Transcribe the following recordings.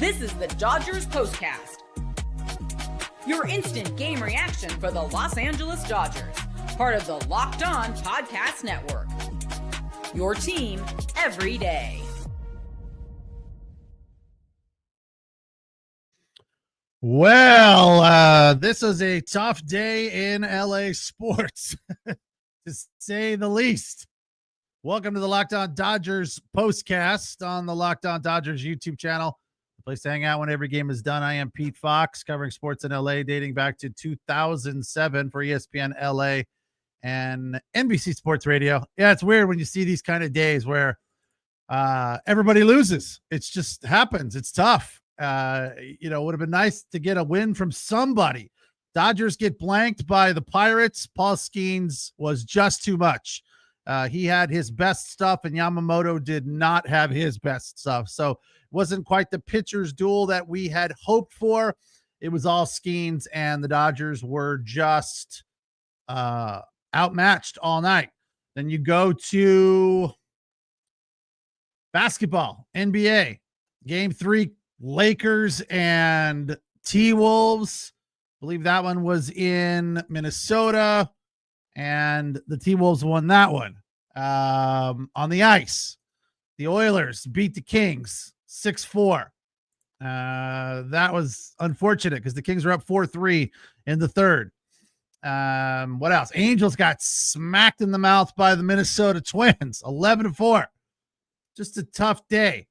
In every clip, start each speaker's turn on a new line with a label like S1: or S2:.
S1: This is the Dodgers POSTCAST, your instant game reaction for the Los Angeles Dodgers, part of the Locked On Podcast Network, your team every day.
S2: Well, this is a tough day in LA sports, to say the least. Welcome to the Locked On Dodgers postcast on the Locked On Dodgers YouTube channel, the place to hang out when every game is done. I am Pete Fox, covering sports in LA dating back to 2007 for ESPN LA and NBC Sports Radio. Yeah, it's weird when you see these kind of days where everybody loses. It just happens. It's tough. Would have been nice to get a win from somebody. Dodgers get blanked by the Pirates. Paul Skenes was just too much. He had his best stuff, and Yamamoto did not have his best stuff. So it wasn't quite the pitcher's duel that we had hoped for. It was all Skenes, and the Dodgers were just outmatched all night. Then you go to basketball, NBA, Game 3, Lakers and T-Wolves. I believe that one was in Minnesota, and the T-Wolves won that one. On the ice, the Oilers beat the Kings 6-4. That was unfortunate because the Kings were up 4-3 in the third. What else? Angels got smacked in the mouth by the Minnesota Twins 11-4. Just a tough day.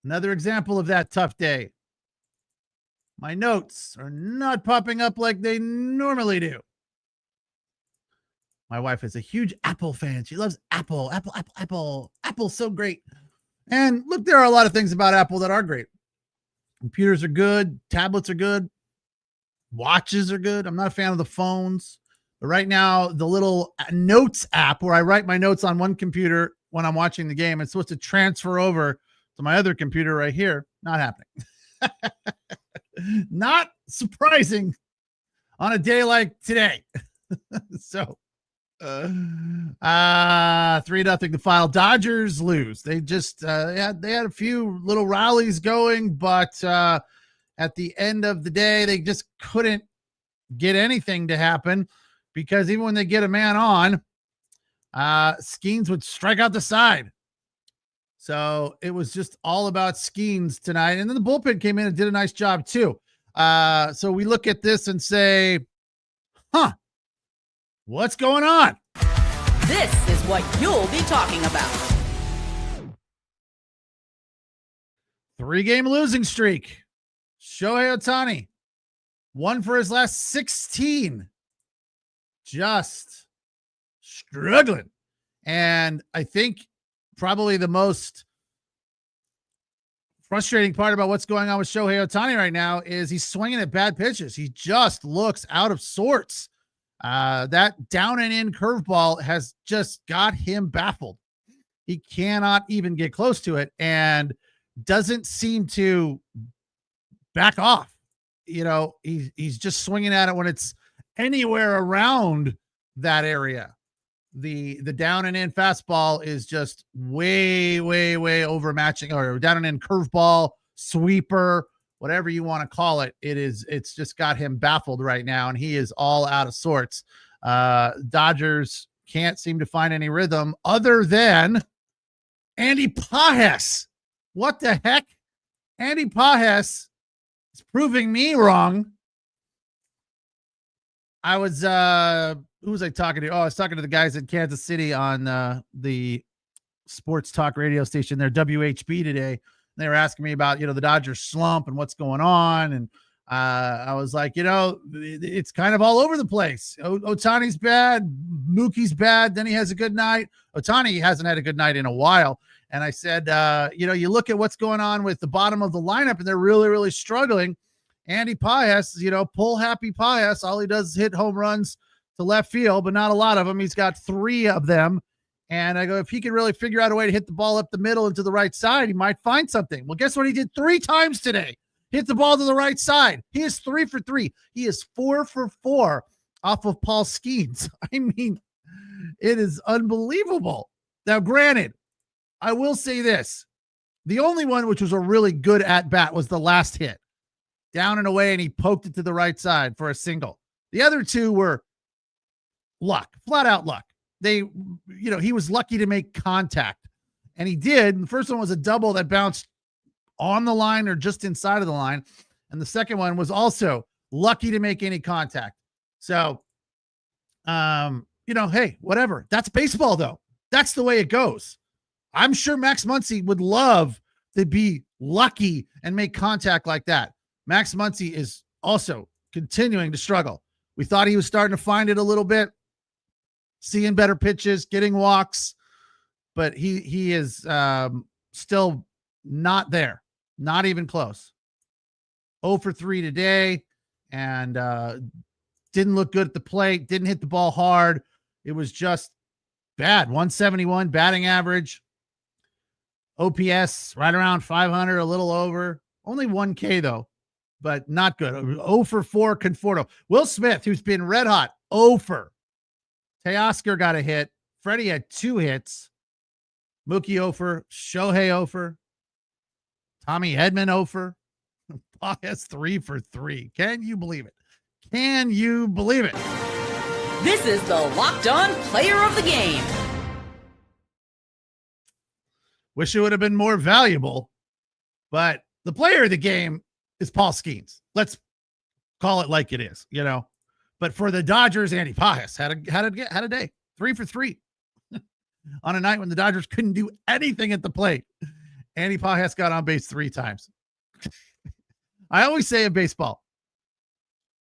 S2: Another example of that tough day. My notes are not popping up like they normally do. My wife is a huge Apple fan. She loves Apple. Apple's so great. And look, there are a lot of things about Apple that are great. Computers are good. Tablets are good. Watches are good. I'm not a fan of the phones. But right now, the little notes app where I write my notes on one computer when I'm watching the game, it's supposed to transfer over to my other computer right here. Not happening. Not surprising on a day like today. So 3-0 the final. Dodgers lose. They just they had a few little rallies going, but at the end of the day, they just couldn't get anything to happen because even when they get a man on, Skenes would strike out the side. So it was just all about Skenes tonight. And then the bullpen came in and did a nice job too. So we look at this and say, what's going on?
S1: This is what you'll be talking about.
S2: 3-game losing streak. Shohei Ohtani, 1 for his last 16. Just struggling. And I think probably the most frustrating part about what's going on with Shohei Ohtani right now is he's swinging at bad pitches. He just looks out of sorts. That down and in curveball has just got him baffled. He cannot even get close to it and doesn't seem to back off. He's just swinging at it when it's anywhere around that area. The down and in fastball is just way overmatching, or down and in curveball, sweeper, whatever you want to call it. It's just got him baffled right now, and he is all out of sorts. Dodgers can't seem to find any rhythm other than Andy Pajas. What the heck? Andy Pajas is proving me wrong. I was who was I talking to? Oh, I was talking to the guys in Kansas City on the sports talk radio station there, WHB today. They were asking me about, the Dodgers slump and what's going on. And I was like, it's kind of all over the place. Ohtani's bad. Mookie's bad. Then he has a good night. Ohtani hasn't had a good night in a while. And I said, you look at what's going on with the bottom of the lineup and they're really, really struggling. Andy Pajas, pull happy Pajas. All he does is hit home runs to left field, but not a lot of them. He's got 3 of them. And I go, if he can really figure out a way to hit the ball up the middle and to the right side, he might find something. Well, guess what he did 3 times today? Hit the ball to the right side. He is 3 for 3. He is 4 for 4 off of Paul Skenes. I mean, it is unbelievable. Now, granted, I will say this. The only one which was a really good at bat was the last hit. Down and away, and he poked it to the right side for a single. The other two were luck, flat out luck. He was lucky to make contact, and he did. The first one was a double that bounced on the line or just inside of the line, and the second one was also lucky to make any contact. So, hey, whatever. That's baseball, though. That's the way it goes. I'm sure Max Muncy would love to be lucky and make contact like that. Max Muncy is also continuing to struggle. We thought he was starting to find it a little bit, seeing better pitches, getting walks, but he is still not there, not even close. 0 for 3 today, and didn't look good at the plate, didn't hit the ball hard. It was just bad. 171 batting average. OPS right around 500, a little over. Only 1K though, but not good. 0 for 4 Conforto. Will Smith, who's been red hot, 0 for. Teoscar got a hit. Freddie had 2 hits. Mookie 0 for. Shohei 0 for. Tommy Edman 0 for. Pajas 3 for 3. Can you believe it? Can you believe it?
S1: This is the Locked On Player of the Game.
S2: Wish it would have been more valuable, but the player of the game is Paul Skenes. Let's call it like it is, But for the Dodgers, Andy Pajas had a day. 3 for 3 on a night when the Dodgers couldn't do anything at the plate. Andy Pajas got on base 3 times. I always say in baseball,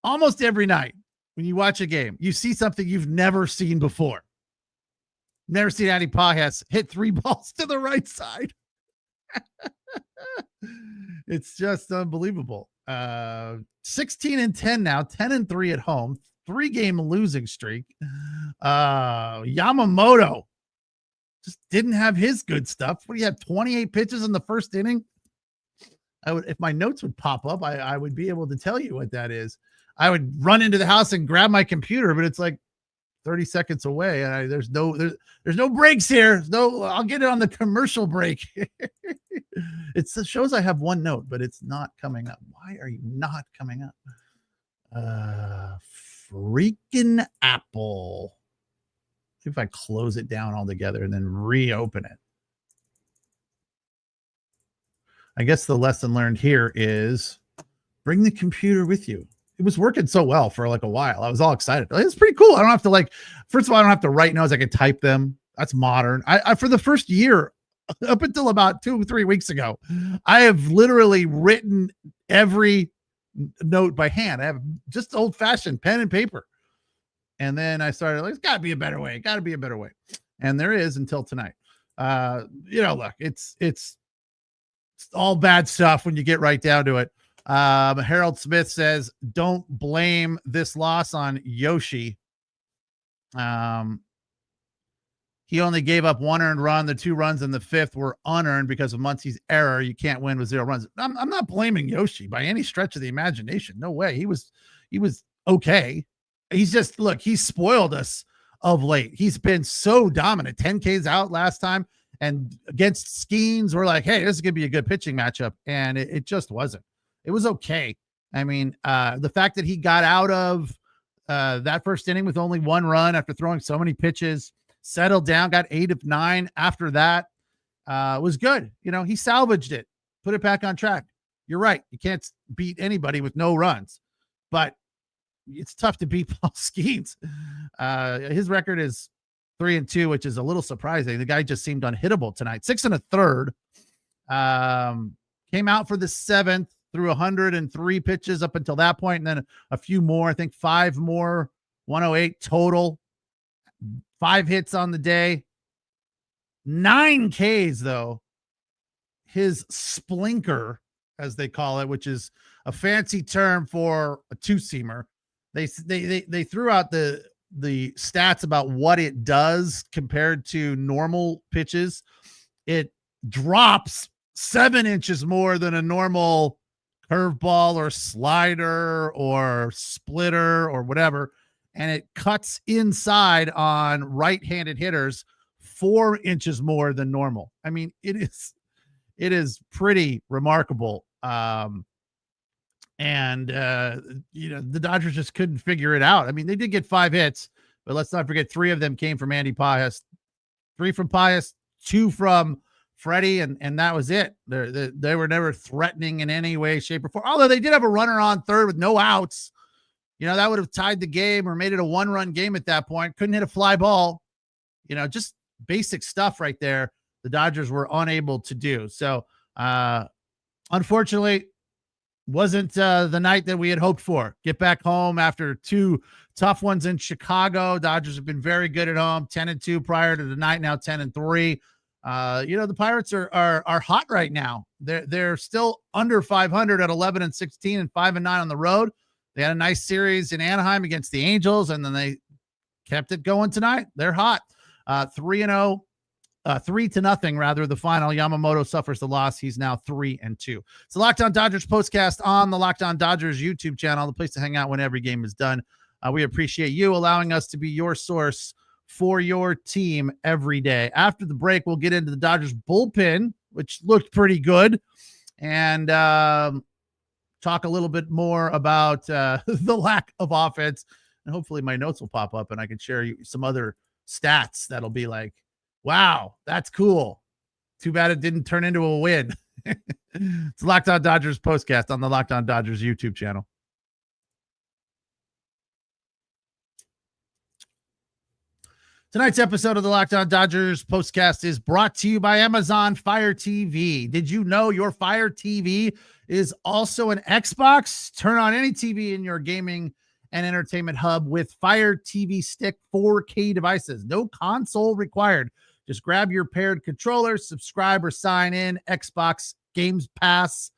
S2: almost every night when you watch a game, you see something you've never seen before. Never seen Andy Pajas hit 3 balls to the right side. It's just unbelievable. 16-10 now, 10-3 at home, 3-game losing streak. Yamamoto just didn't have his good stuff. What do you have? 28 pitches in the first inning. If my notes would pop up, I would be able to tell you what that is. I would run into the house and grab my computer, but it's like 30 seconds away, and there's no breaks here. I'll get it on the commercial break. It shows I have one note, but it's not coming up. Why are you not coming up? Freaking Apple. See if I close it down altogether and then reopen it. I guess the lesson learned here is bring the computer with you. It was working so well for like a while. I was all excited. It's pretty cool. I don't have to first of all, I don't have to write notes. I can type them. That's modern. I for the first year, up until about 2-3 weeks ago, I have literally written every note by hand. I have just old fashioned pen and paper. And then I started, it's gotta be a better way. Gotta be a better way. And there is until tonight. Look, it's all bad stuff when you get right down to it. Harold Smith says, don't blame this loss on Yoshi. He only gave up 1 earned run. The 2 runs in the 5th were unearned because of Muncy's error. You can't win with 0 runs. I'm not blaming Yoshi by any stretch of the imagination. No way. He was okay. He's just, he's spoiled us of late. He's been so dominant. 10 Ks out last time, and against Skenes, we're like, hey, this is going to be a good pitching matchup. And it just wasn't. It was okay. I mean, the fact that he got out of that first inning with only 1 run after throwing so many pitches, settled down, got 8 of 9 after that, was good. He salvaged it, put it back on track. You're right. You can't beat anybody with no runs, but it's tough to beat Paul Skenes. His record is 3-2, which is a little surprising. The guy just seemed unhittable tonight. 6 1/3. Came out for the 7th. Threw 103 pitches up until that point, and then a few more. I think 5 more, 108 total. 5 hits on the day. 9 Ks, though. His splinker, as they call it, which is a fancy term for a 2-seamer. They threw out the stats about what it does compared to normal pitches. It drops 7 inches more than a normal curveball or slider or splitter or whatever, and it cuts inside on right-handed hitters 4 inches more than normal. I mean, it It is pretty remarkable. The Dodgers just couldn't figure it out. I mean, they did get 5 hits, but let's not forget 3 of them came from Andy Pajas, 3 from Pajas, 2 from Freddie, and that was it. They were never threatening in any way, shape, or form. Although they did have a runner on third with no outs. That would have tied the game or made it a 1-run game at that point. Couldn't hit a fly ball. Just basic stuff right there. The Dodgers were unable to do. So, unfortunately, wasn't the night that we had hoped for. Get back home after 2 tough ones in Chicago. Dodgers have been very good at home, 10-2 prior to the night, now 10-3. The Pirates are hot right now. They're still under 500 at 11-16 and 5-9 on the road. They had a nice series in Anaheim against the Angels, and then they kept it going tonight. They're hot. 3-0. 3-0 rather, the final. Yamamoto suffers the loss. He's now 3-2. It's the Locked On Dodgers postcast on the Locked On Dodgers YouTube channel, the place to hang out when every game is done. We appreciate you allowing us to be your source for your team every day. After the break, we'll get into the Dodgers bullpen, which looked pretty good, and talk a little bit more about the lack of offense. And hopefully my notes will pop up and I can share you some other stats that'll be like, wow, that's cool. Too bad it didn't turn into a win. It's Locked On Dodgers postcast on the Locked On Dodgers YouTube channel. Tonight's episode of the Locked On Dodgers postcast is brought to you by Amazon Fire TV. Did you know your Fire TV is also an Xbox? Turn on any TV in your gaming and entertainment hub with Fire TV Stick 4K devices. No console required. Just grab your paired controller, subscribe or sign in, Xbox Games Pass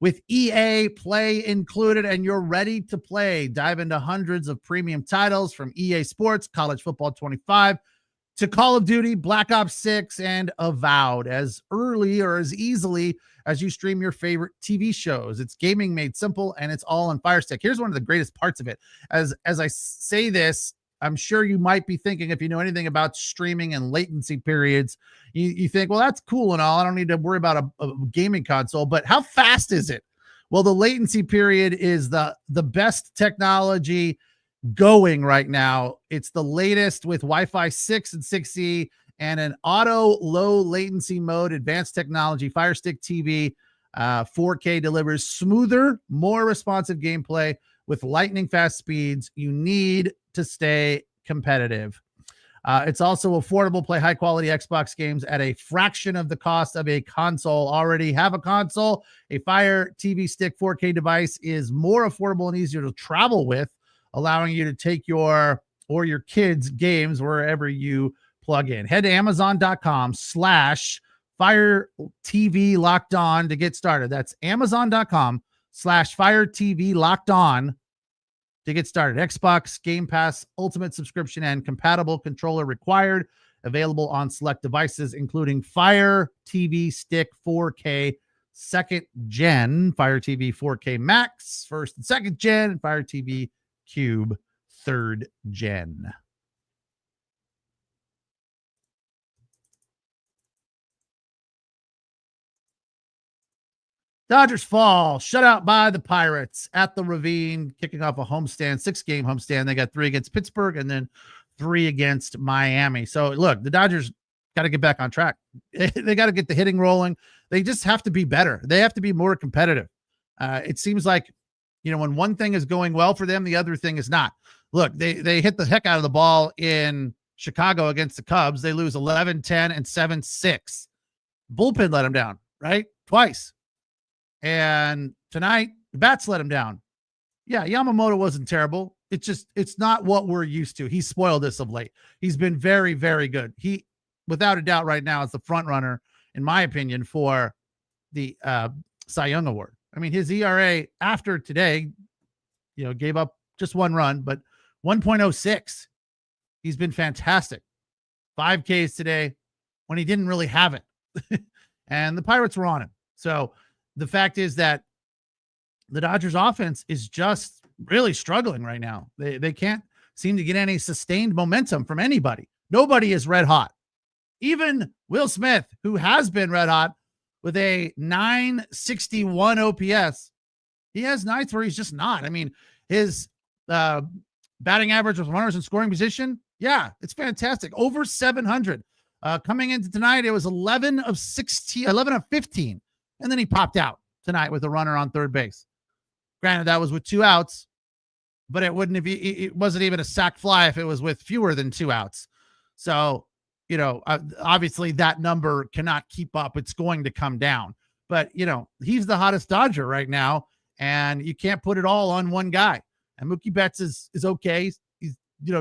S2: with EA Play included, and you're ready to play. Dive into hundreds of premium titles from EA Sports, College Football 25, to Call of Duty, Black Ops 6, and Avowed as early or as easily as you stream your favorite TV shows. It's gaming made simple, and it's all on Fire Stick. Here's one of the greatest parts of it. As I say this, I'm sure you might be thinking, if you know anything about streaming and latency periods, you think, well, that's cool and all. I don't need to worry about a gaming console, but how fast is it? Well, the latency period is the best technology going right now. It's the latest with Wi-Fi 6 and 6E and an auto low latency mode, advanced technology. Fire Stick TV 4K delivers smoother, more responsive gameplay with lightning fast speeds. You need to stay competitive. It's also affordable. Play high quality Xbox games at a fraction of the cost of a console. Already have a console? A Fire TV Stick 4K device is more affordable and easier to travel with, allowing you to take your or your kids' games wherever you plug in. Head to Amazon.com/Fire TV Locked On to get started. That's Amazon.com/Fire TV Locked On to get started. Xbox Game Pass Ultimate subscription and compatible controller required. Available on select devices, including Fire TV Stick 4K 2nd Gen, Fire TV 4K Max 1st and 2nd Gen, and Fire TV Cube 3rd Gen. Dodgers fall, shut out by the Pirates at the Ravine, kicking off a homestand, 6-game homestand. They got 3 against Pittsburgh and then 3 against Miami. So look, the Dodgers got to get back on track. They got to get the hitting rolling. They just have to be better. They have to be more competitive. It seems like, when one thing is going well for them, the other thing is not. Look, they hit the heck out of the ball in Chicago against the Cubs. They lose 11-10 and 7-6. Bullpen let them down, right? Twice. And tonight, the bats let him down. Yeah, Yamamoto wasn't terrible. It's not what we're used to. He's spoiled us of late. He's been very, very good. He, without a doubt, right now is the front runner, in my opinion, for the Cy Young Award. I mean, his ERA after today, gave up just 1 run, but 1.06. He's been fantastic. 5 Ks today when he didn't really have it. And the Pirates were on him. So the fact is that the Dodgers offense is just really struggling right now. They can't seem to get any sustained momentum from anybody. Nobody is red hot. Even Will Smith, who has been red hot, with a 961 OPS. He has nights where he's just not. I mean, his batting average with runners in scoring position, yeah, it's fantastic. Over 700. Coming into tonight, it was 11 of 15. And then he popped out tonight with a runner on third base. Granted, that was with 2 outs, but it wasn't even a sac fly if it was with fewer than 2 outs. So, obviously that number cannot keep up. It's going to come down. But, he's the hottest Dodger right now, and you can't put it all on one guy. And Mookie Betts is okay. He's,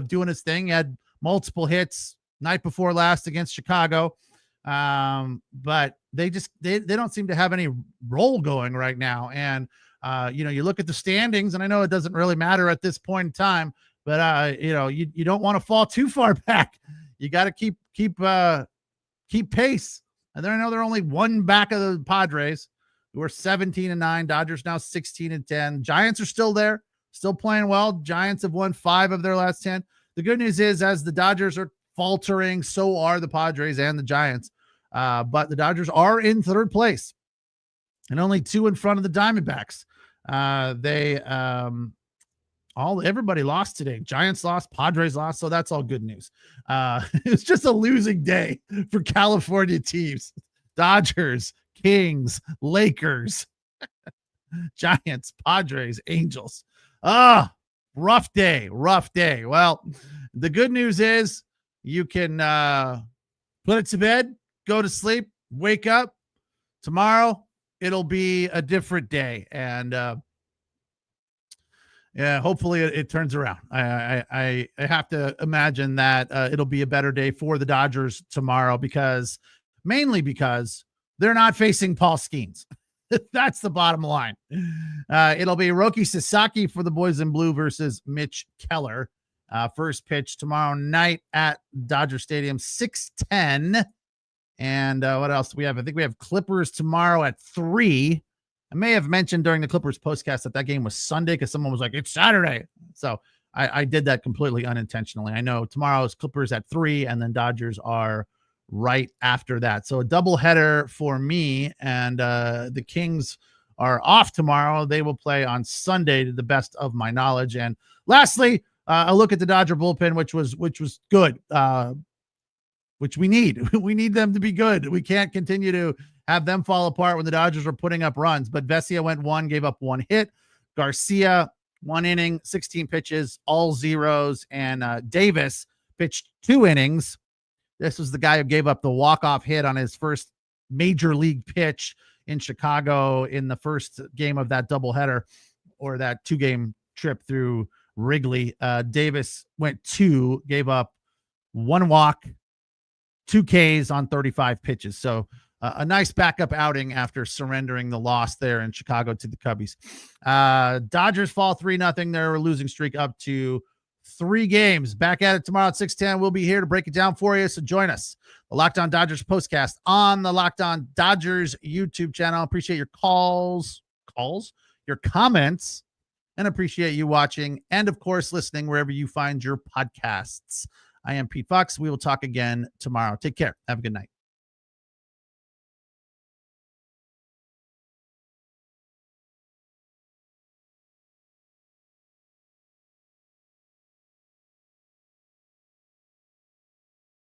S2: doing his thing. He had multiple hits night before last against Chicago. But they don't seem to have any role going right now. And, you look at the standings, and I know it doesn't really matter at this point in time, but, you don't want to fall too far back. You got to keep pace. And then I know they're only one back of the Padres, who are 17-9. Dodgers now 16-10. Giants are still there, still playing well. Giants have won 5 of their last 10. The good news is, as the Dodgers are faltering, so are the Padres and the Giants. But the Dodgers are in third place and only 2 in front of the Diamondbacks. Everybody lost today. Giants lost, Padres lost, so that's all good news. It's just a losing day for California teams. Dodgers, Kings, Lakers, Giants, Padres, Angels. Rough day. Well, the good news is you can put it to bed, go to sleep, wake up. Tomorrow, it'll be a different day. And hopefully it turns around. I have to imagine that it'll be a better day for the Dodgers tomorrow, mainly because they're not facing Paul Skenes. That's the bottom line. It'll be Roki Sasaki for the boys in blue versus Mitch Keller. First pitch tomorrow night at Dodger Stadium, 6:10. And what else do we have? I think we have Clippers tomorrow at 3. I may have mentioned during the Clippers postcast that game was Sunday because someone was like, it's Saturday. So I did that completely unintentionally. I know tomorrow's Clippers at 3, and then Dodgers are right after that. So a doubleheader for me, and the Kings are off tomorrow. They will play on Sunday, to the best of my knowledge. And lastly, a look at the Dodger bullpen, which was good, which we need. We need them to be good. We can't continue to have them fall apart when the Dodgers are putting up runs. But Vesia went 1, gave up 1 hit. Garcia, 1 inning, 16 pitches, all zeros. And Davis pitched 2 innings. This was the guy who gave up the walk-off hit on his first major league pitch in Chicago in the first game of that doubleheader, or that 2-game trip through Wrigley. Davis went 2, gave up 1 walk, 2 Ks on 35 pitches. So a nice backup outing after surrendering the loss there in Chicago to the Cubbies. Dodgers fall 3-0. Their losing streak up to 3 games. Back at it tomorrow at 6:10. We'll be here to break it down for you. So join us. The Locked On Dodgers postcast on the Locked On Dodgers YouTube channel. Appreciate your calls, your comments, and appreciate you watching. And of course, listening wherever you find your podcasts. I am Pete Fox. We will talk again tomorrow. Take care. Have a good night.